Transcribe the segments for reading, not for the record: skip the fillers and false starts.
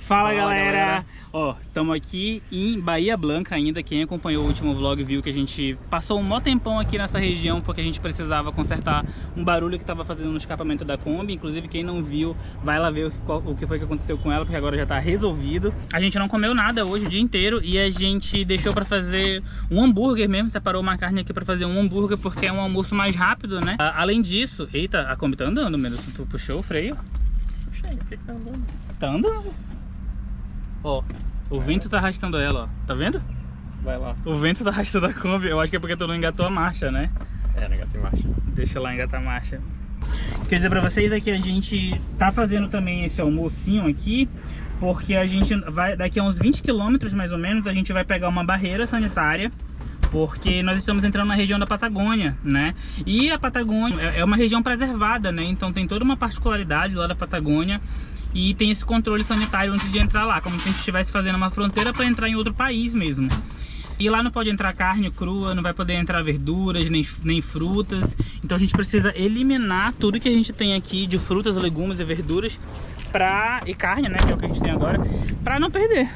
Fala galera! Ó, estamos aqui em Bahia Blanca ainda. Quem acompanhou o último vlog viu que a gente passou um mó tempão aqui nessa região porque a gente precisava consertar um barulho que estava fazendo no escapamento da Kombi. Inclusive quem não viu, vai lá ver o que foi que aconteceu com ela, porque agora já tá resolvido. A gente não comeu nada hoje o dia inteiro e a gente deixou pra fazer um hambúrguer mesmo. Separou uma carne aqui pra fazer um hambúrguer porque é um almoço mais rápido, né? Além disso... Eita, a Kombi tá andando mesmo. Tu puxou o freio? Puxei, por que tá andando? Tá andando? Ó, o vento tá arrastando ela, ó. Tá vendo? Vai lá. O vento tá arrastando a Kombi. Eu acho que é porque tu não engatou a marcha, né? É, não engatei marcha. Deixa eu lá engatar a marcha. Quer dizer pra vocês é que a gente tá fazendo também esse almocinho aqui porque a gente vai, daqui a uns 20 km mais ou menos, a gente vai pegar uma barreira sanitária, porque nós estamos entrando na região da Patagônia, né? E a Patagônia é uma região preservada, né? Então tem toda uma particularidade lá da Patagônia e tem esse controle sanitário antes de entrar lá, como se a gente estivesse fazendo uma fronteira para entrar em outro país mesmo. E lá não pode entrar carne crua, não vai poder entrar verduras, nem frutas. Então a gente precisa eliminar tudo que a gente tem aqui de frutas, legumes e verduras e carne, né, que é o que a gente tem agora, pra não perder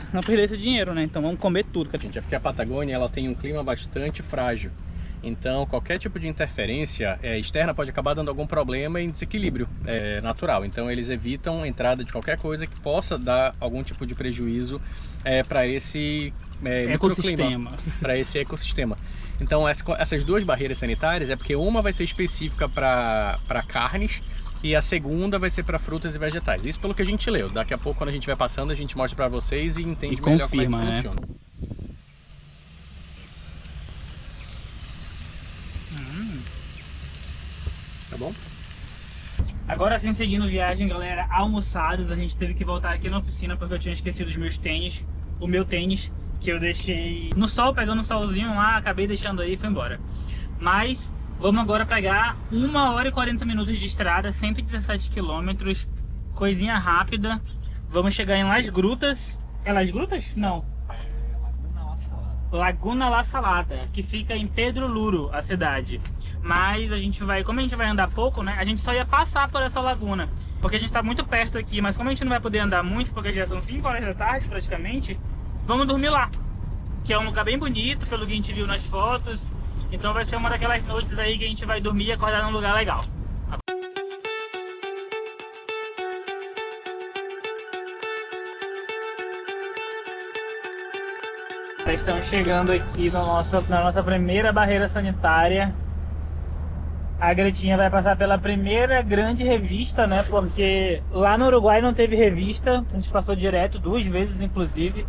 esse dinheiro, né? Então vamos comer tudo. Gente, é porque a Patagônia ela tem um clima bastante frágil. Então qualquer tipo de interferência externa pode acabar dando algum problema em desequilíbrio natural. Então eles evitam a entrada de qualquer coisa que possa dar algum tipo de prejuízo para esse ecossistema. Para esse ecossistema. Então essas duas barreiras sanitárias é porque uma vai ser específica para carnes e a segunda vai ser para frutas e vegetais. Isso pelo que a gente leu. Daqui a pouco, quando a gente vai passando, a gente mostra para vocês e entende melhor confirma, como é que funciona. Tá bom? Agora sim, seguindo viagem, galera, almoçados, a gente teve que voltar aqui na oficina porque eu tinha esquecido os meus tênis, o meu tênis, que eu deixei no sol, pegando um solzinho lá, acabei deixando aí e foi embora. Mas vamos agora pegar 1 hora e 40 minutos de estrada, 117 km, coisinha rápida. Vamos chegar em Las Grutas. É Las Grutas? Não. Laguna La Salada, que fica em Pedro Luro, a cidade. Mas a gente vai, como a gente vai andar pouco, né? A gente só ia passar por essa laguna, porque a gente tá muito perto aqui, mas como a gente não vai poder andar muito, porque já são 5 horas da tarde praticamente, vamos dormir lá, que é um lugar bem bonito, pelo que a gente viu nas fotos. Então vai ser uma daquelas noites aí que a gente vai dormir e acordar num lugar legal. Estamos chegando aqui na nossa primeira barreira sanitária. A Gretinha vai passar pela primeira grande revista, né? Porque lá no Uruguai não teve revista, a gente passou direto 2 vezes inclusive.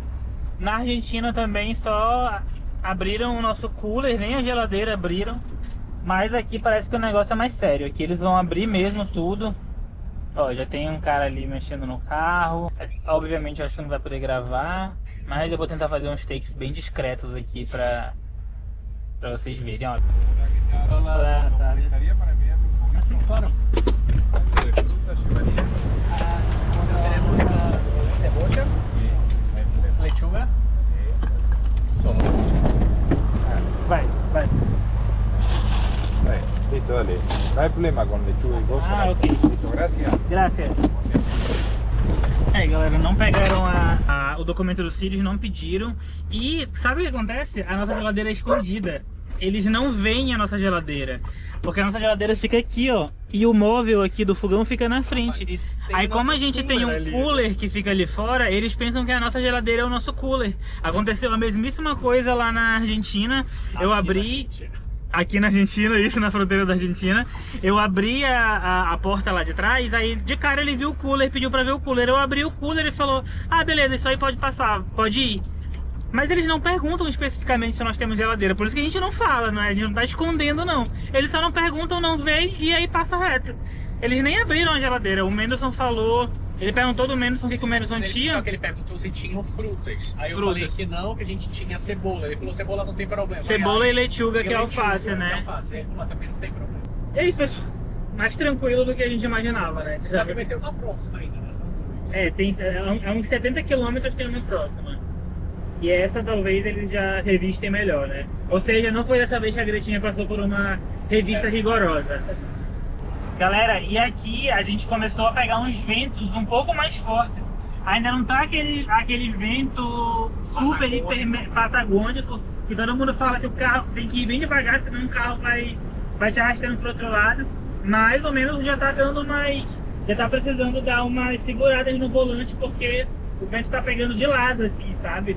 Na Argentina também só abriram o nosso cooler, nem a geladeira abriram. Mas aqui parece que o negócio é mais sério. Aqui eles vão abrir mesmo tudo. Ó, já tem um cara ali mexendo no carro. Obviamente eu acho que não vai poder gravar, mas eu vou tentar fazer uns takes bem discretos aqui pra vocês verem, ó. Olá, assim, claro. Cebolla, lechuga. Solo. Vai. Listo, dale. No hay problema con lechuga y cosas. Ah, ok. Listo, gracias. Graças. Galera, não pegaram o documento do Sirius, não pediram. E sabe o que acontece? A nossa geladeira é escondida. Eles não veem a nossa geladeira, porque a nossa geladeira fica aqui, ó, e o móvel aqui do fogão fica na frente. Aí como a gente tem um cooler que fica ali fora, eles pensam que a nossa geladeira é o nosso cooler. Aconteceu a mesmíssima coisa lá na Argentina. Eu abri... Aqui na Argentina, isso, na fronteira da Argentina. Eu abri a porta lá de trás, aí de cara ele viu o cooler, pediu pra ver o cooler. Eu abri o cooler e falou: ah, beleza, isso aí pode passar, pode ir. Mas eles não perguntam especificamente se nós temos geladeira, por isso que a gente não fala, né? A gente não tá escondendo, não. Eles só não perguntam, não veem e aí passa reto. Eles nem abriram a geladeira. O Mendelson falou... Ele perguntou do Mendelson o que o Mendelson tinha. Só que ele perguntou se tinham frutas. Aí eu falei que não, que a gente tinha cebola. Ele falou: cebola não tem problema. Cebola e lechuga, que é alface, né? Ele falou: também não tem problema. É isso, pessoal. Mais tranquilo do que a gente imaginava, né? Você sabe que vai ter uma próxima ainda nessa. É uns 70 km tem uma próxima. E essa talvez eles já revistem melhor, né? Ou seja, não foi dessa vez que a Gretinha passou por uma revista rigorosa. Galera, e aqui a gente começou a pegar uns ventos um pouco mais fortes. Ainda não tá aquele vento super, hiper patagônico, que todo mundo fala que o carro tem que ir bem devagar, senão o carro vai te arrastando pro outro lado. Mais ou menos já tá dando mais... Já tá precisando dar umas seguradas no volante, porque o vento tá pegando de lado, assim, sabe?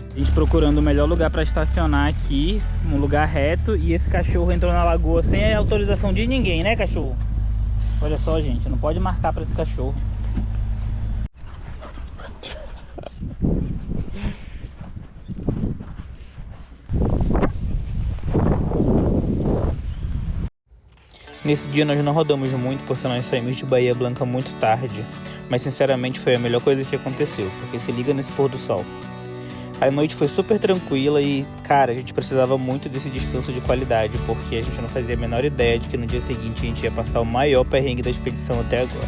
A gente procurando o melhor lugar para estacionar aqui, um lugar reto, e esse cachorro entrou na lagoa sem a autorização de ninguém, né, cachorro? Olha só, gente, não pode marcar para esse cachorro. Nesse dia nós não rodamos muito porque nós saímos de Bahia Blanca muito tarde, mas sinceramente foi a melhor coisa que aconteceu, porque se liga nesse pôr do sol. A noite foi super tranquila e, cara, a gente precisava muito desse descanso de qualidade, porque a gente não fazia a menor ideia de que no dia seguinte a gente ia passar o maior perrengue da expedição até agora.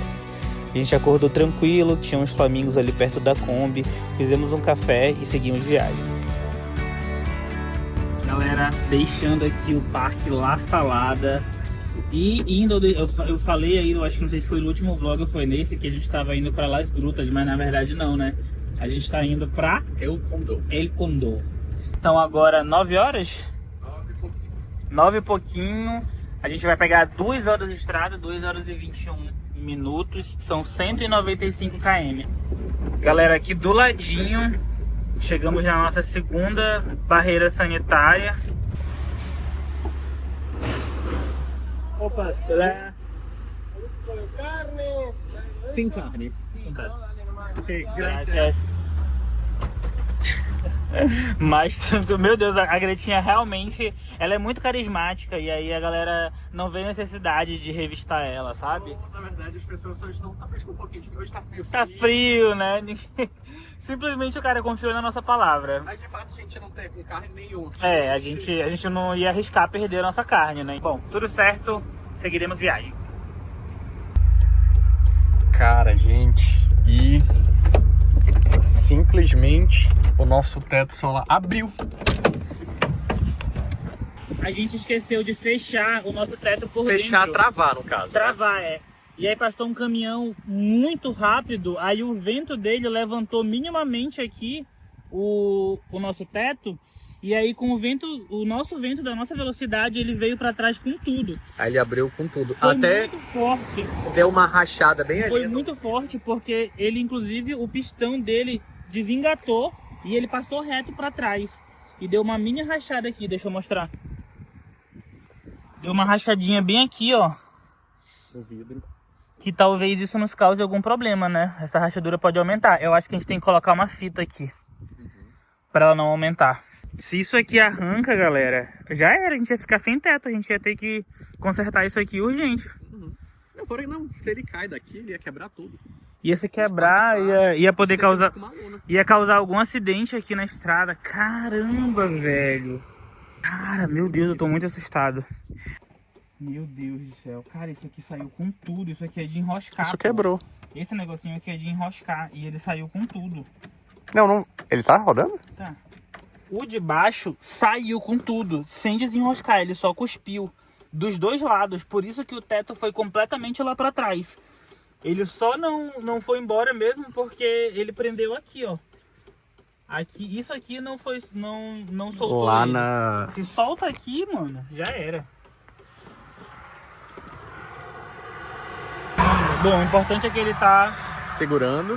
A gente acordou tranquilo, tinha uns flamingos ali perto da Kombi, fizemos um café e seguimos viagem. Galera, deixando aqui o Parque La Salada e indo, eu falei aí, eu acho que não sei se foi no último vlog ou foi nesse, que a gente estava indo para Las Grutas, mas na verdade não, né? A gente está indo para El Condó. São agora 9 horas? 9 e pouquinho. A gente vai pegar 2 horas de estrada, 2 horas e 21 minutos. São 195 km. Galera, aqui do ladinho, chegamos na nossa segunda barreira sanitária. Opa, galera. Sem carnes. Ok, graças. Mas, meu Deus, a Gretinha realmente, ela é muito carismática e aí a galera não vê necessidade de revistar ela, sabe? Na verdade, as pessoas só estão... Talvez com um pouquinho de... Hoje tá meio frio. Tá frio, né? Simplesmente o cara confiou na nossa palavra. Mas de fato a gente não tem com carne nenhuma. É, a gente não ia arriscar perder a nossa carne, né? Bom, tudo certo, seguiremos viagem. Cara, gente, e simplesmente o nosso teto solar abriu. A gente esqueceu de fechar o nosso teto por dentro. Fechar, travar no caso. Travar, é. E aí passou um caminhão muito rápido, aí o vento dele levantou minimamente aqui o nosso teto. E aí com o vento, o nosso vento da nossa velocidade, ele veio pra trás com tudo. Aí ele abriu com tudo. Foi até muito forte. deu uma rachada bem ali. Foi muito forte porque ele, inclusive, o pistão dele desengatou e ele passou reto pra trás. E deu uma mini rachada aqui, deixa eu mostrar. Deu uma rachadinha bem aqui, ó. No vidro. Que talvez isso nos cause algum problema, né? Essa rachadura pode aumentar. Eu acho que a gente tem que colocar uma fita aqui. Pra ela não aumentar. Se isso aqui arranca, galera, já era. A gente ia ficar sem teto. A gente ia ter que consertar isso aqui urgente. Não, se ele cai daqui, ele ia quebrar tudo. Ia se quebrar, ia poder causar... Ia causar algum acidente aqui na estrada. Caramba, velho. Cara, meu Deus, eu tô muito assustado. Meu Deus do céu. Cara, isso aqui saiu com tudo. Isso aqui é de enroscar. Isso quebrou. Esse negocinho aqui é de enroscar. E ele saiu com tudo. Não. Ele tá rodando? Tá. O de baixo saiu com tudo, sem desenroscar. Ele só cuspiu dos dois lados. Por isso que o teto foi completamente lá pra trás. Ele só não foi embora mesmo porque ele prendeu aqui, ó. Aqui, isso aqui não foi, não soltou lá ele. na... Se solta aqui, mano, já era. Bom, o importante é que ele tá segurando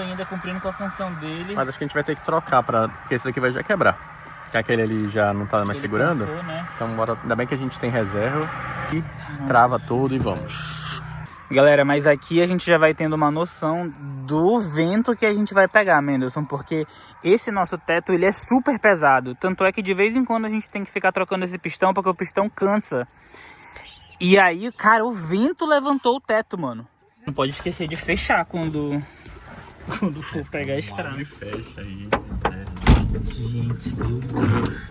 ainda, cumprindo com a função dele. Mas acho que a gente vai ter que trocar, porque esse daqui vai já quebrar. Que aquele ali já não tá mais Ele segurando. cansou, né? Então bora, ainda bem que a gente tem reserva. E trava tudo e vamos. Galera, mas aqui a gente já vai tendo uma noção do vento que a gente vai pegar, Mendelson, porque esse nosso teto, ele é super pesado. Tanto é que de vez em quando a gente tem que ficar trocando esse pistão, porque o pistão cansa. E aí, cara, o vento levantou o teto, mano. Não pode esquecer de fechar quando for pegar a estrada. Abre e fecha aí. Gente, meu Deus.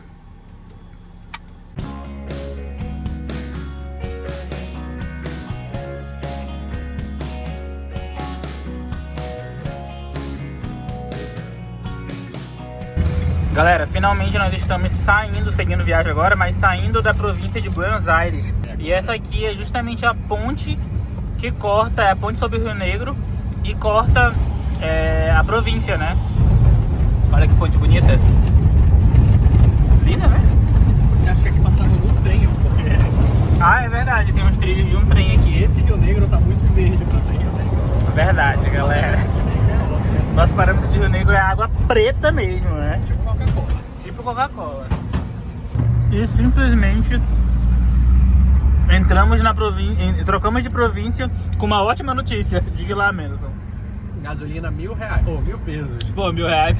Galera, finalmente nós estamos saindo, seguindo viagem agora, mas saindo da província de Buenos Aires. E essa aqui é justamente a ponte que corta, é a ponte sobre o Rio Negro e corta a província, né? Olha que ponte bonita. Linda, né? Acho que aqui passava no trem, porque... Ah, é verdade, tem uns trilhos de um trem aqui. Esse Rio Negro tá muito verde pra ser Rio Negro. Verdade, galera. Nosso parâmetro de Rio Negro é água preta mesmo, né? Tipo Coca-Cola. Tipo Coca-Cola. E simplesmente entramos na província, trocamos de província com uma ótima notícia. Diga lá, Mendelson. Gasolina R$1.000, ou 1.000 pesos. Pô, R$1.000.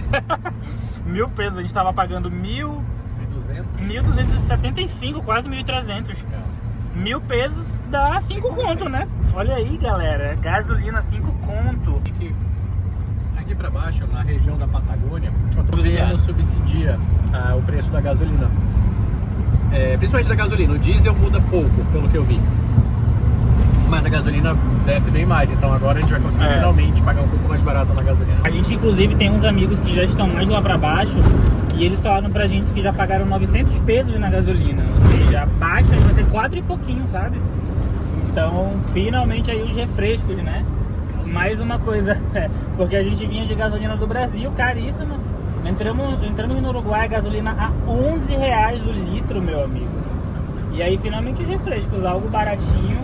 1.000 pesos, a gente tava pagando 1.275, quase 1.300. 1.000 pesos dá 5 conto, né? Olha aí, galera, gasolina 5 conto. Aqui pra baixo, na região da Patagônia, o governo subsidia o preço da gasolina. Principalmente da gasolina, o diesel muda pouco, pelo que eu vi. Mas a gasolina desce bem mais, então agora a gente vai conseguir finalmente pagar um pouco mais barato na gasolina. A gente inclusive tem uns amigos que já estão mais lá pra baixo e eles falaram pra gente que já pagaram 900 pesos na gasolina. Ou seja, baixa vai ter 4 e pouquinho, sabe? Então, finalmente aí os refrescos, né? Mais uma coisa, porque a gente vinha de gasolina do Brasil, caríssima. Entramos no Uruguai, a gasolina a R$11 o litro, meu amigo. E aí finalmente os refrescos, algo baratinho.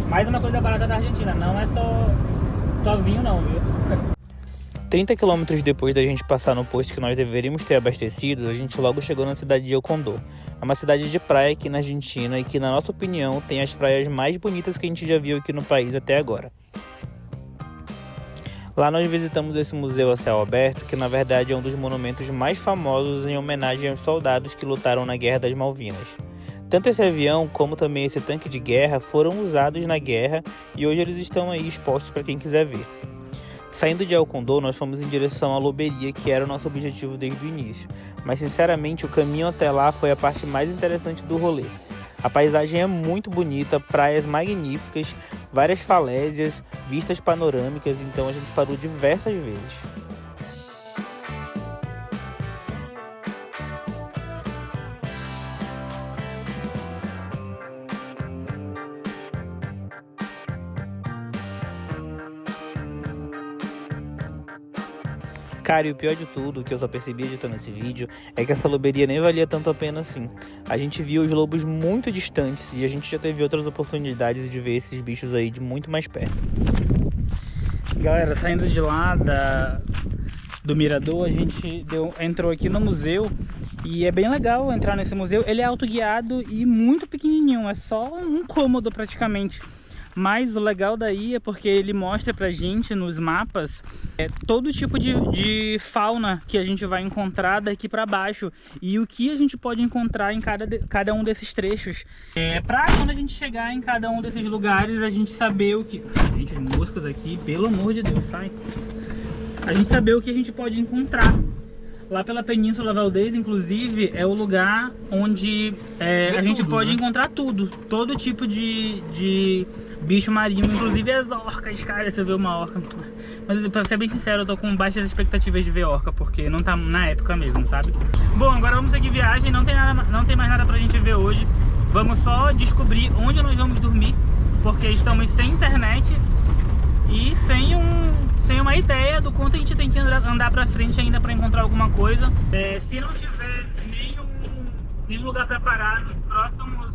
Mais uma coisa barata da Argentina, não é só vinho não, viu? 30 quilômetros depois da gente passar no posto que nós deveríamos ter abastecido, a gente logo chegou na cidade de El Condó. É uma cidade de praia aqui na Argentina e que, na nossa opinião, tem as praias mais bonitas que a gente já viu aqui no país até agora. Lá nós visitamos esse museu a céu aberto, que na verdade é um dos monumentos mais famosos em homenagem aos soldados que lutaram na Guerra das Malvinas. Tanto esse avião como também esse tanque de guerra foram usados na guerra e hoje eles estão aí expostos para quem quiser ver. Saindo de El Condó, nós fomos em direção à Loberia, que era o nosso objetivo desde o início, mas sinceramente o caminho até lá foi a parte mais interessante do rolê. A paisagem é muito bonita, praias magníficas, várias falésias, vistas panorâmicas, então a gente parou diversas vezes. Cara, e o pior de tudo, que eu só percebi editando esse vídeo, é que essa loberia nem valia tanto a pena assim. A gente viu os lobos muito distantes e a gente já teve outras oportunidades de ver esses bichos aí de muito mais perto. Galera, saindo de lá do Mirador, a gente entrou aqui no museu e é bem legal entrar nesse museu. Ele é autoguiado e muito pequenininho, é só um cômodo praticamente. Mas o legal daí é porque ele mostra pra gente nos mapas todo tipo de fauna que a gente vai encontrar daqui pra baixo e o que a gente pode encontrar em cada um desses trechos. Pra quando a gente chegar em cada um desses lugares, a gente saber o que... Gente, moscas aqui, pelo amor de Deus, sai! A gente saber o que a gente pode encontrar. Lá pela Península Valdez, inclusive, é o lugar onde a gente pode encontrar tudo. Todo tipo de bicho marinho, inclusive as orcas, cara, se eu ver uma orca. Mas pra ser bem sincero, eu tô com baixas expectativas de ver orca, porque não tá na época mesmo, sabe? Bom, agora vamos seguir viagem, não tem mais nada pra gente ver hoje. Vamos só descobrir onde nós vamos dormir, porque estamos sem internet e sem uma ideia do quanto a gente tem que andar pra frente ainda pra encontrar alguma coisa. Se não tiver nenhum lugar pra parar nos próximos...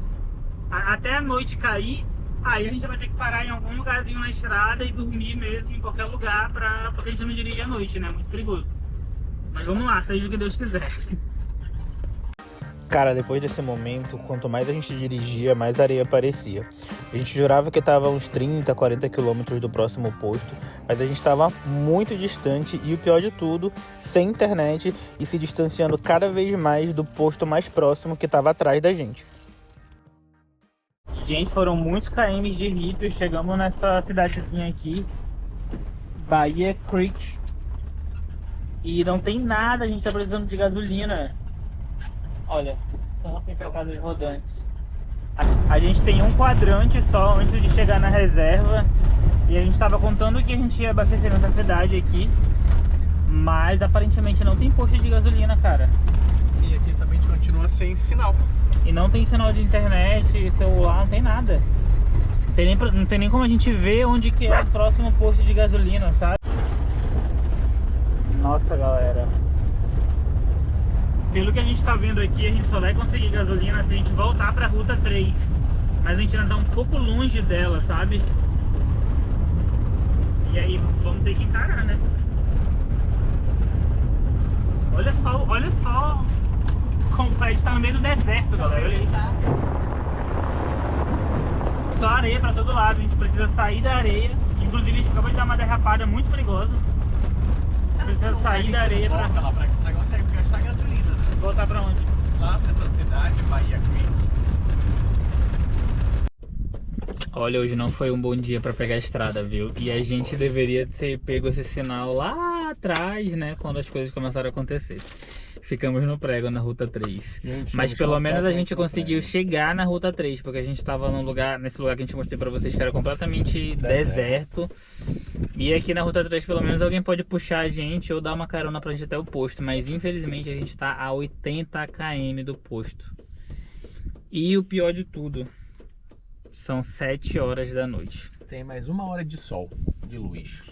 até a noite cair, aí a gente vai ter que parar em algum lugarzinho na estrada e dormir mesmo em qualquer lugar, porque a gente não dirige à noite, né? Muito perigoso. Mas vamos lá, seja o que Deus quiser. Cara, depois desse momento, quanto mais a gente dirigia, mais areia aparecia. A gente jurava que estava a uns 30, 40 quilômetros do próximo posto, mas a gente estava muito distante e o pior de tudo, sem internet e se distanciando cada vez mais do posto mais próximo que estava atrás da gente. Gente, foram muitos km de Rio, chegamos nessa cidadezinha aqui, Bahia Creek, e não tem nada, a gente tá precisando de gasolina. Olha, estamos aqui para casa de rodantes. A gente tem um quadrante só antes de chegar na reserva, e a gente estava contando que a gente ia abastecer nessa cidade aqui, Mas aparentemente não tem posto de gasolina, cara. E aqui também continua sem sinal. E não tem sinal de internet, celular, não tem nada. Não tem nem como a gente ver onde que é o próximo posto de gasolina, sabe? Nossa, galera. Pelo que a gente tá vendo aqui, a gente só vai conseguir gasolina se a gente voltar pra Ruta 3. Mas a gente ainda tá um pouco longe dela, sabe? E aí vamos ter que encarar, né? Olha só como a gente tá no meio do deserto, galera. Olha aí. Só areia pra todo lado, a gente precisa sair da areia. Inclusive a gente acabou de dar uma derrapada muito perigosa. Precisa sair da areia pra... Lá pra... O negócio é gastar gasolina, né? Voltar pra onde? Lá pra essa cidade, Bahia Green. Olha, hoje não foi um bom dia pra pegar a estrada, viu? E a gente deveria ter pego esse sinal lá atrás, né? Quando as coisas começaram a acontecer. Ficamos no prego na Ruta 3. Gente, mas pelo menos a gente conseguiu chegar na Ruta 3, porque a gente estava nesse lugar que a gente mostrei pra vocês que era completamente deserto. E aqui na Ruta 3 pelo menos alguém pode puxar a gente ou dar uma carona pra gente até o posto. Mas infelizmente a gente tá a 80 km do posto. E o pior de tudo, são 7 horas da noite. Tem mais 1 hora de sol, de luz.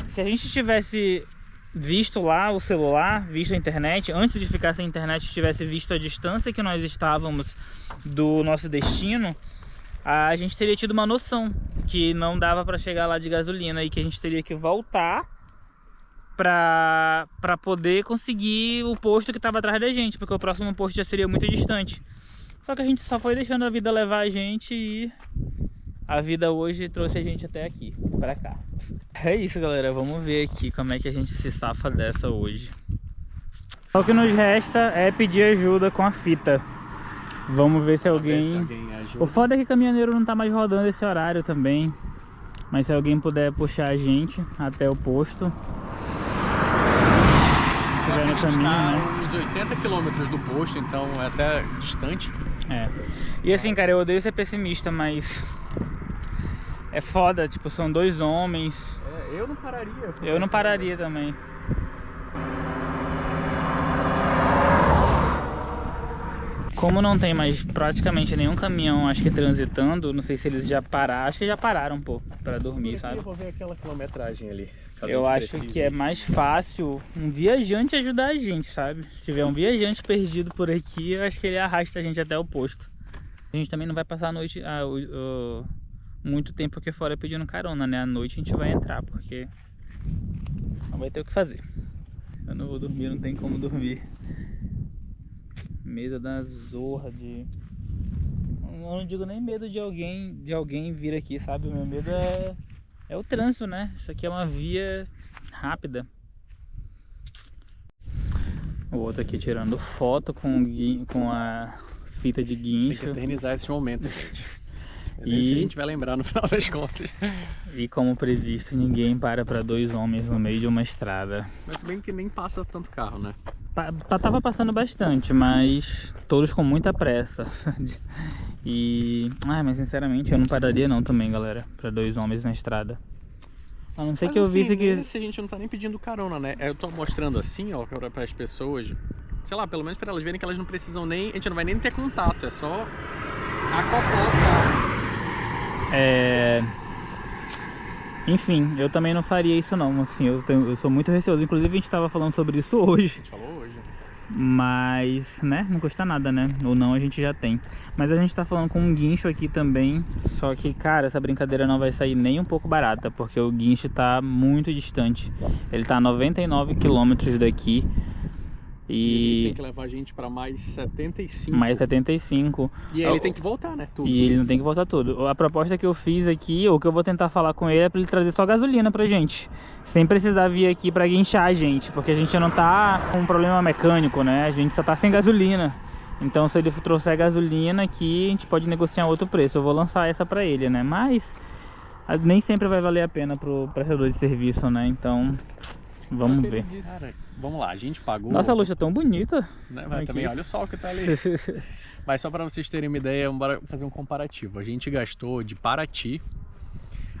Se a gente tivesse visto lá o celular, visto a internet, antes de ficar sem internet, tivesse visto a distância que nós estávamos do nosso destino, a gente teria tido uma noção que não dava para chegar lá de gasolina e que a gente teria que voltar para poder conseguir o posto que estava atrás da gente, porque o próximo posto já seria muito distante. Só que a gente só foi deixando a vida levar a gente e a vida hoje trouxe a gente até aqui, pra cá. É isso, galera, vamos ver aqui como é que a gente se safa dessa hoje. Só o que nos resta é pedir ajuda com a fita. Vamos ver se alguém ajuda. O foda é que caminhoneiro não tá mais rodando esse horário também. Mas se alguém puder puxar a gente até o posto. Se tiver no caminho, né? Uns 80 km do posto, então é até distante. É. E assim, cara, eu odeio ser pessimista, mas é foda, tipo, são 2 homens. Eu não pararia. Eu não pararia também. Como não tem mais praticamente nenhum caminhão, acho que transitando, não sei se eles já pararam, acho que já pararam um pouco pra dormir, sabe? Eu vou ver aquela quilometragem ali. Eu acho que é mais fácil um viajante ajudar a gente, sabe? Se tiver um viajante perdido por aqui, eu acho que ele arrasta a gente até o posto. A gente também não vai passar a noite, muito tempo aqui fora pedindo carona, né? À noite a gente vai entrar, porque não vai ter o que fazer. Eu não vou dormir, não tem como dormir. Medo da zorra de... Eu não digo nem medo de alguém vir aqui, sabe? O meu medo é o trânsito, né? Isso aqui é uma via rápida. O outro aqui tirando foto com a fita de guincho. Tem que eternizar esse momento, gente. E a gente vai lembrar no final das contas. E como previsto, ninguém para 2 homens no meio de uma estrada. Mas bem que nem passa tanto carro, né? Tava passando bastante, mas todos com muita pressa. Mas sinceramente eu não pararia não também, galera, para 2 homens na estrada. A não ser que eu visse que... Se a gente não tá nem pedindo carona, né? Eu tô mostrando assim, ó, para as pessoas, sei lá, pelo menos para elas verem que elas não precisam nem... A gente não vai nem ter contato, é só acoplar o carro. Enfim, eu também não faria isso não, assim, eu sou muito receoso. Inclusive a gente tava falando sobre isso hoje. A gente falou hoje. Mas, né, não custa nada, né? Ou não, a gente já tem. Mas a gente tá falando com um guincho aqui também. Só que, cara, essa brincadeira não vai sair nem um pouco barata, porque o guincho tá muito distante. Ele tá a 99 km daqui. E ele tem que levar a gente pra mais 75. Mais 75. E aí ele tem que voltar, né? Tudo. E ele não tem que voltar tudo. A proposta que eu fiz aqui, ou que eu vou tentar falar com ele, é pra ele trazer só gasolina pra gente. Sem precisar vir aqui pra guinchar a gente. Porque a gente não tá com um problema mecânico, né? A gente só tá sem gasolina. Então se ele trouxer gasolina aqui, a gente pode negociar outro preço. Eu vou lançar essa pra ele, né? Mas nem sempre vai valer a pena pro prestador de serviço, né? Então... Vamos ver. Cara, vamos lá, a gente pagou... Nossa, a luz tá tão bonita. Né? Mas também olha o sol que tá ali. Mas só para vocês terem uma ideia, vamos fazer um comparativo. A gente gastou de Paraty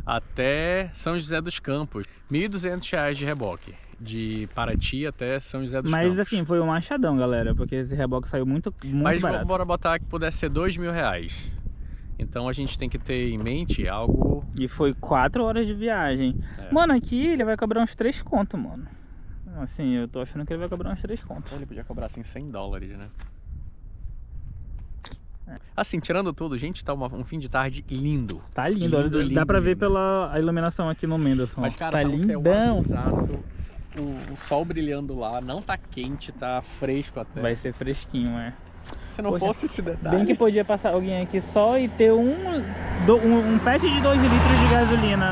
até São José dos Campos. R$ 1.200 de reboque. De Paraty até São José dos Campos. Mas assim, foi um machadão, galera, porque esse reboque saiu muito Mas barato. bora botar que pudesse ser R$ 2.000. Então a gente tem que ter em mente algo... E foi 4 horas de viagem. Mano, aqui ele vai cobrar uns 3 conto, mano. Assim, eu tô achando que ele vai cobrar uns 3 conto. Ele podia cobrar assim $100, né? Assim, tirando tudo, gente, tá um fim de tarde lindo. Tá lindo, olha, dá pra ver pela iluminação aqui no Mendelson. Mas, cara, tá lindão. O sol brilhando lá, não tá quente, tá fresco até. Vai ser fresquinho, Se não fosse esse detalhe... Bem que podia passar alguém aqui só e ter um pet de 2 litros de gasolina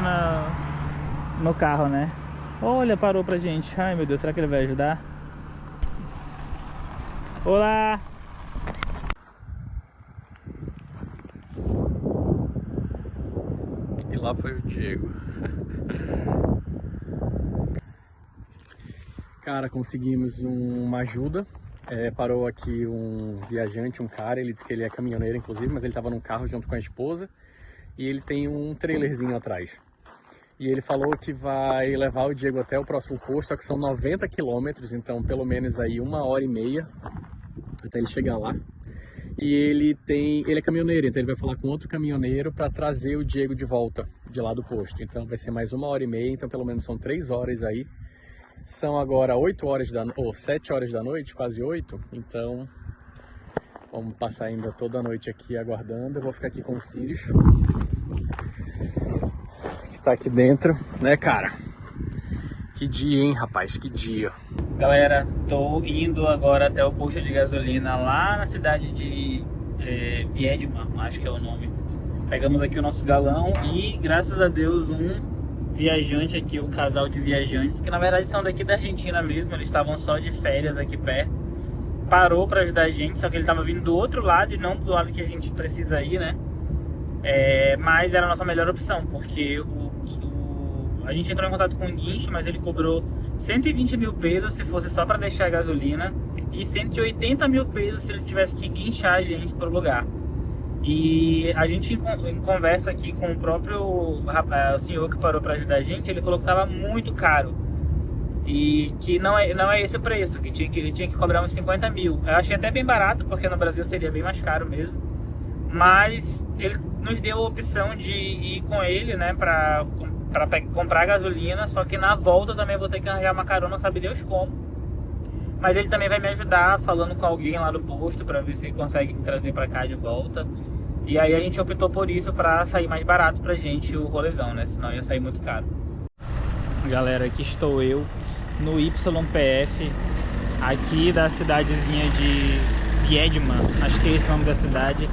no carro, né? Olha, parou pra gente. Ai, meu Deus, será que ele vai ajudar? Olá! E lá foi o Diego. Cara, conseguimos uma ajuda. Parou aqui um viajante, um cara. Ele disse que ele é caminhoneiro, inclusive, mas ele estava num carro junto com a esposa. E ele tem um trailerzinho atrás. E ele falou que vai levar o Diego até o próximo posto, só que são 90 quilômetros, então pelo menos aí 1h30 até ele chegar lá. E ele é caminhoneiro, então ele vai falar com outro caminhoneiro para trazer o Diego de volta de lá do posto. Então vai ser mais 1h30, então pelo menos são 3 horas aí. São agora 7 horas da noite, quase 8, então vamos passar ainda toda a noite aqui aguardando. Eu vou ficar aqui com o Sirius, que tá aqui dentro, né, cara? Que dia, hein, rapaz, que dia. Galera, tô indo agora até o posto de gasolina lá na cidade de Viedma, acho que é o nome. Pegamos aqui o nosso galão e, graças a Deus, um viajante aqui, um casal de viajantes, que na verdade são daqui da Argentina mesmo, eles estavam só de férias aqui perto, parou para ajudar a gente, só que ele tava vindo do outro lado e não do lado que a gente precisa ir, né? Mas era a nossa melhor opção, porque a gente entrou em contato com o guincho, mas ele cobrou 120 mil pesos se fosse só para deixar a gasolina e 180 mil pesos se ele tivesse que guinchar a gente pro lugar. E a gente em conversa aqui com o próprio o senhor que parou para ajudar a gente, ele falou que tava muito caro e que não é esse o preço, que ele tinha que cobrar uns 50 mil. Eu achei até bem barato, porque no Brasil seria bem mais caro mesmo, mas ele nos deu a opção de ir com ele, né, para comprar gasolina, só que na volta também vou ter que arranjar uma carona, sabe Deus como. Mas ele também vai me ajudar falando com alguém lá do posto para ver se consegue me trazer para cá de volta. E aí a gente optou por isso para sair mais barato pra gente o rolezão, né? Senão ia sair muito caro. Galera, aqui estou eu no YPF, aqui da cidadezinha de Viedma, acho que é esse o nome da cidade.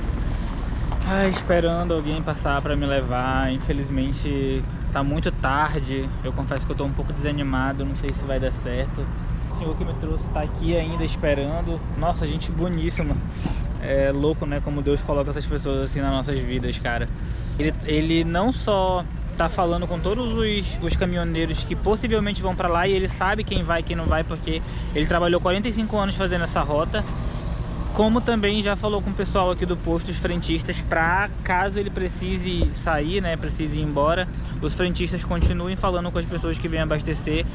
Esperando alguém passar para me levar. Infelizmente tá muito tarde, eu confesso que eu tô um pouco desanimado, não sei se vai dar certo. O senhor que me trouxe tá aqui ainda esperando. Nossa, gente boníssima. É louco, né, como Deus coloca essas pessoas assim nas nossas vidas, cara. Ele não só tá falando com todos os caminhoneiros que possivelmente vão para lá, e ele sabe quem vai e quem não vai, porque ele trabalhou 45 anos fazendo essa rota, como também já falou com o pessoal aqui do posto, os frentistas, para caso ele precise sair, né, precise ir embora, os frentistas continuem falando com as pessoas que vêm abastecer,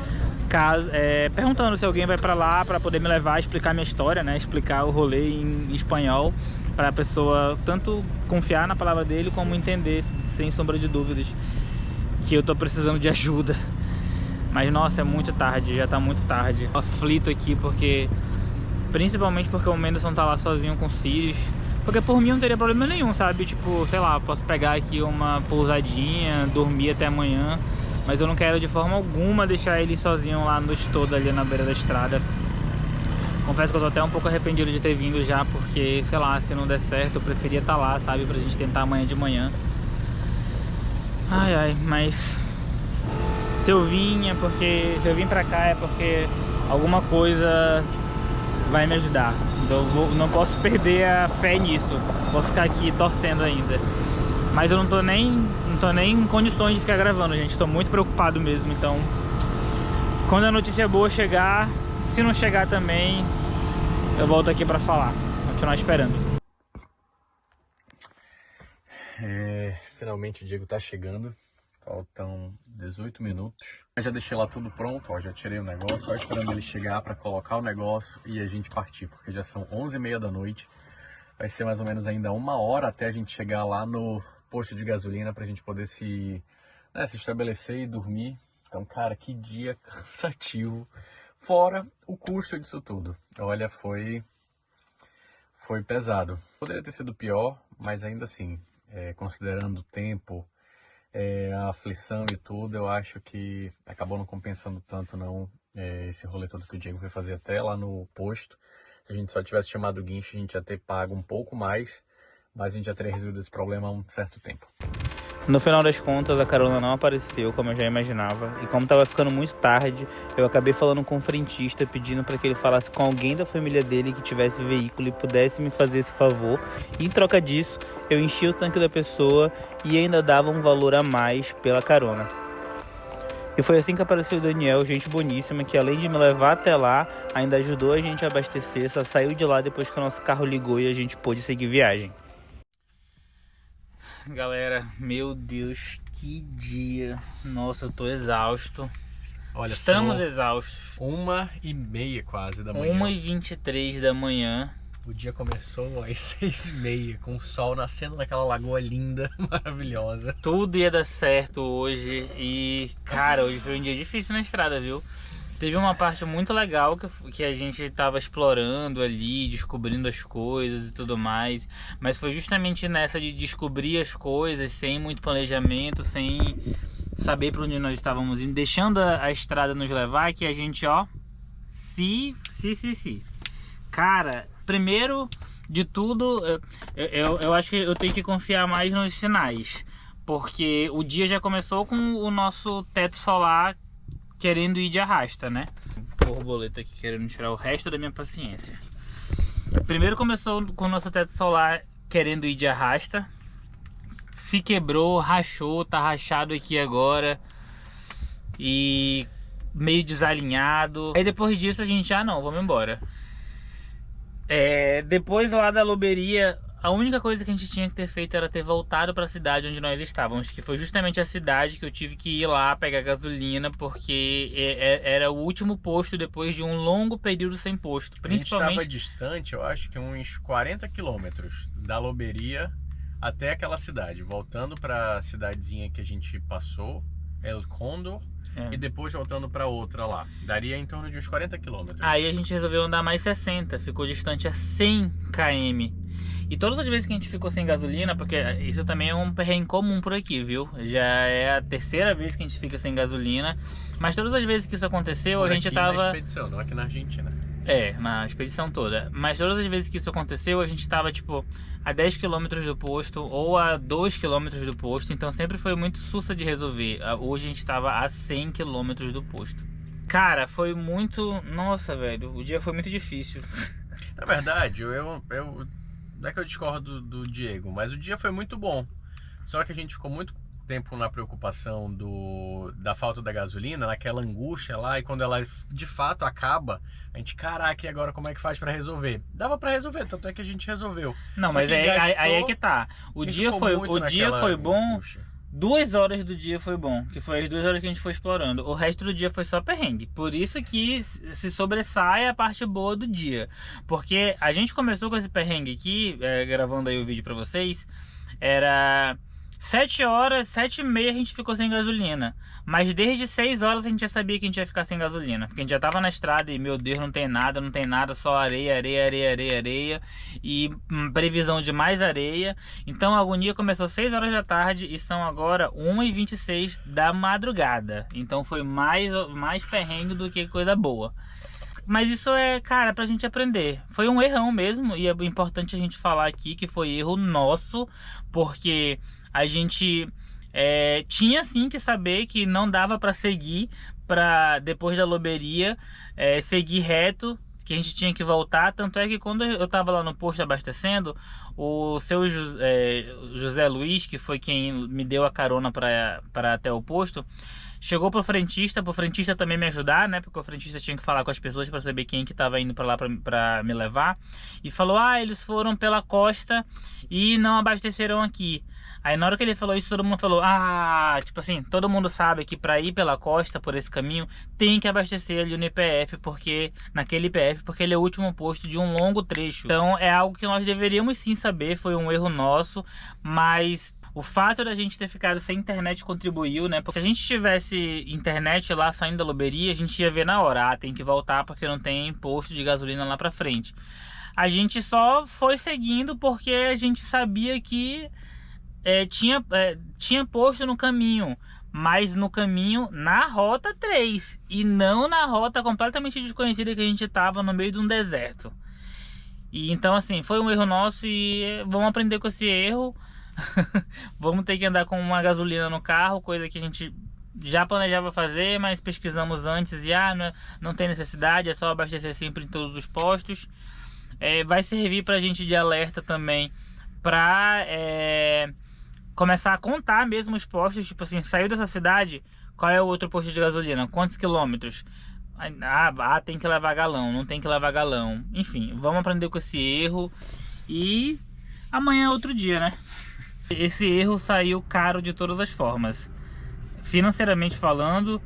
perguntando se alguém vai para lá para poder me levar, explicar minha história, né, explicar o rolê em espanhol, para a pessoa tanto confiar na palavra dele como entender, sem sombra de dúvidas, que eu tô precisando de ajuda. Mas nossa, é muito tarde, já tá muito tarde. Tô aflito aqui principalmente porque o Mendelson tá lá sozinho com o Sirius. Porque por mim não teria problema nenhum, sabe? Tipo, sei lá, posso pegar aqui uma pousadinha, dormir até amanhã. Mas eu não quero de forma alguma deixar ele sozinho lá a noite toda ali na beira da estrada. Confesso que eu tô até um pouco arrependido de ter vindo já, porque, sei lá, se não der certo eu preferia estar lá, sabe? Pra gente tentar amanhã de manhã. Mas se eu vim pra cá é porque alguma coisa vai me ajudar. Então eu não posso perder a fé nisso. Vou ficar aqui torcendo ainda. Mas eu não tô nem em condições de ficar gravando, gente. Tô muito preocupado mesmo. Então, quando a notícia boa chegar, se não chegar também, eu volto aqui pra falar. Continuar esperando. Finalmente o Diego tá chegando. Faltam 18 minutos. Eu já deixei lá tudo pronto, ó, já tirei o negócio, só esperando ele chegar para colocar o negócio e a gente partir, porque já são 11h30 da noite. Vai ser mais ou menos ainda 1 hora até a gente chegar lá no posto de gasolina pra gente poder se estabelecer e dormir. Então, cara, que dia cansativo. Fora o custo disso tudo. Olha, foi pesado. Poderia ter sido pior, mas ainda assim, considerando o tempo, a aflição e tudo, eu acho que acabou não compensando tanto não esse rolê todo que o Diego foi fazer até lá no posto. Se a gente só tivesse chamado o guincho, a gente ia ter pago um pouco mais, mas a gente já teria resolvido esse problema há um certo tempo. No final das contas, a carona não apareceu, como eu já imaginava. E como estava ficando muito tarde, eu acabei falando com o frentista, pedindo para que ele falasse com alguém da família dele que tivesse veículo e pudesse me fazer esse favor. E em troca disso, eu enchi o tanque da pessoa e ainda dava um valor a mais pela carona. E foi assim que apareceu o Daniel, gente boníssima, que além de me levar até lá, ainda ajudou a gente a abastecer, só saiu de lá depois que o nosso carro ligou e a gente pôde seguir viagem. Galera, meu Deus, que dia. Nossa, eu tô exausto. Olha, estamos exaustos. 1h30 quase da manhã. 1h23 da manhã. O dia começou às 6h30, com o sol nascendo naquela lagoa linda, maravilhosa. Tudo ia dar certo hoje e, cara, hoje foi um dia difícil na estrada, viu? Teve uma parte muito legal que a gente tava explorando ali, descobrindo as coisas e tudo mais. Mas foi justamente nessa de descobrir as coisas, sem muito planejamento, sem saber para onde nós estávamos indo, deixando a estrada nos levar, que a gente, ó, Cara, primeiro de tudo, eu acho que eu tenho que confiar mais nos sinais. Porque o dia já começou com o nosso teto solar querendo ir de arrasta, né? Borboleta aqui querendo tirar o resto da minha paciência. Primeiro começou com o nosso teto solar querendo ir de arrasta. Se quebrou, rachou, tá rachado aqui agora. E meio desalinhado. Aí depois disso a gente, não, vamos embora. Depois lá da loberia, a única coisa que a gente tinha que ter feito era ter voltado para a cidade onde nós estávamos, que foi justamente a cidade que eu tive que ir lá pegar gasolina, porque era o último posto depois de um longo período sem posto. Principalmente... A gente estava distante, eu acho que uns 40 quilômetros da loberia até aquela cidade, voltando para a cidadezinha que a gente passou, El Condor, e depois voltando para outra lá. Daria em torno de uns 40 quilômetros. Aí a gente resolveu andar mais 60, ficou distante a 100 km. E todas as vezes que a gente ficou sem gasolina, porque isso também é um perrengue comum por aqui, viu? Já é a terceira vez que a gente fica sem gasolina. Mas todas as vezes que isso aconteceu, por a gente aqui tava... na expedição, não aqui na Argentina. Na expedição toda. Mas todas as vezes que isso aconteceu, a gente tava, tipo, a 10 km do posto ou a 2 km do posto. Então sempre foi muito sussa de resolver. Hoje a gente tava a 100 km do posto. Cara, foi muito... Nossa, velho, o dia foi muito difícil. Na verdade, não é que eu discordo do Diego, mas o dia foi muito bom. Só que a gente ficou muito tempo na preocupação da falta da gasolina, naquela angústia lá, e quando ela de fato acaba, a gente, caraca, e agora como é que faz pra resolver? Dava pra resolver, tanto é que a gente resolveu. Não, mas aí é que tá. O dia foi bom, angústia. 2 horas do dia foi bom, que foi as 2 horas que a gente foi explorando. O resto do dia foi só perrengue. Por isso que se sobressai a parte boa do dia. Porque a gente começou com esse perrengue aqui, gravando aí o vídeo pra vocês, era 7 horas, 7h30 a gente ficou sem gasolina. Mas desde 6 horas a gente já sabia que a gente ia ficar sem gasolina. Porque a gente já tava na estrada e, meu Deus, não tem nada, só areia. E previsão de mais areia. Então a agonia começou 6 horas da tarde e são agora 1h26 da madrugada. Então foi mais perrengue do que coisa boa. Mas isso cara, pra gente aprender. Foi um errão mesmo, e é importante a gente falar aqui que foi erro nosso, porque a gente tinha sim que saber que não dava pra seguir depois da loberia, seguir reto, que a gente tinha que voltar. Tanto é que quando eu tava lá no posto abastecendo, o seu José Luiz, que foi quem me deu a carona pra até o posto, Chegou pro frentista também me ajudar, né? Porque o frentista tinha que falar com as pessoas para saber quem que tava indo para lá para me levar. E falou, eles foram pela costa e não abasteceram aqui. Aí na hora que ele falou isso, todo mundo falou, tipo assim, todo mundo sabe que para ir pela costa, por esse caminho, tem que abastecer ali no IPF, porque ele é o último posto de um longo trecho. Então é algo que nós deveríamos sim saber, foi um erro nosso, mas o fato da gente ter ficado sem internet contribuiu, né? Porque se a gente tivesse internet lá saindo da loberia, a gente ia ver na hora, tem que voltar porque não tem posto de gasolina lá pra frente. A gente só foi seguindo porque a gente sabia que tinha posto no caminho, mas no caminho na rota 3 e não na rota completamente desconhecida que a gente tava no meio de um deserto. E então assim, foi um erro nosso e vamos aprender com esse erro. Vamos ter que andar com uma gasolina no carro, coisa que a gente já planejava fazer, mas pesquisamos antes e não tem necessidade, é só abastecer sempre em todos os postos. Vai servir pra gente de alerta também pra começar a contar mesmo os postos, tipo assim, saiu dessa cidade, qual é o outro posto de gasolina, quantos quilômetros, tem que levar galão, não tem que levar galão, enfim, vamos aprender com esse erro e amanhã é outro dia, né? Esse erro saiu caro de todas as formas, financeiramente falando,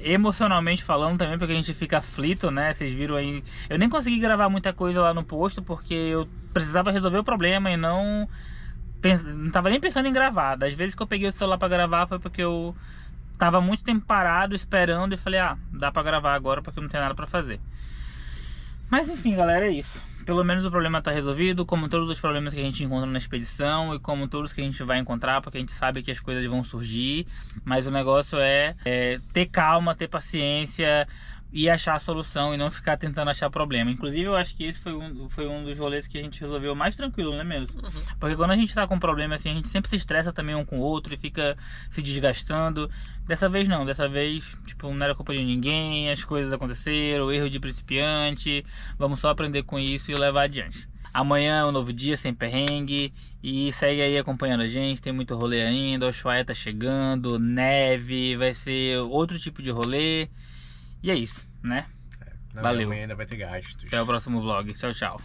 emocionalmente falando também, porque a gente fica aflito, né? Vocês viram aí, eu nem consegui gravar muita coisa lá no posto porque eu precisava resolver o problema e não tava nem pensando em gravar. Das vezes que eu peguei o celular pra gravar foi porque eu tava muito tempo parado esperando e falei, dá pra gravar agora porque não tem nada pra fazer. Mas enfim, galera, é isso. Pelo menos o problema tá resolvido, como todos os problemas que a gente encontra na expedição e como todos que a gente vai encontrar, porque a gente sabe que as coisas vão surgir, mas o negócio é ter calma, ter paciência e achar a solução e não ficar tentando achar problema. Inclusive eu acho que esse foi um dos rolês que a gente resolveu mais tranquilo, né mesmo? Porque quando a gente tá com problema assim, a gente sempre se estressa também um com o outro e fica se desgastando. Dessa vez não, dessa vez tipo, não era culpa de ninguém, as coisas aconteceram, erro de principiante, vamos só aprender com isso e levar adiante. Amanhã é um novo dia sem perrengue e segue aí acompanhando a gente, tem muito rolê ainda, o Ushuaia tá chegando, neve, vai ser outro tipo de rolê. E é isso, né? Na Valeu. Alemanha ainda vai ter gastos. Até o próximo vlog. Tchau, tchau.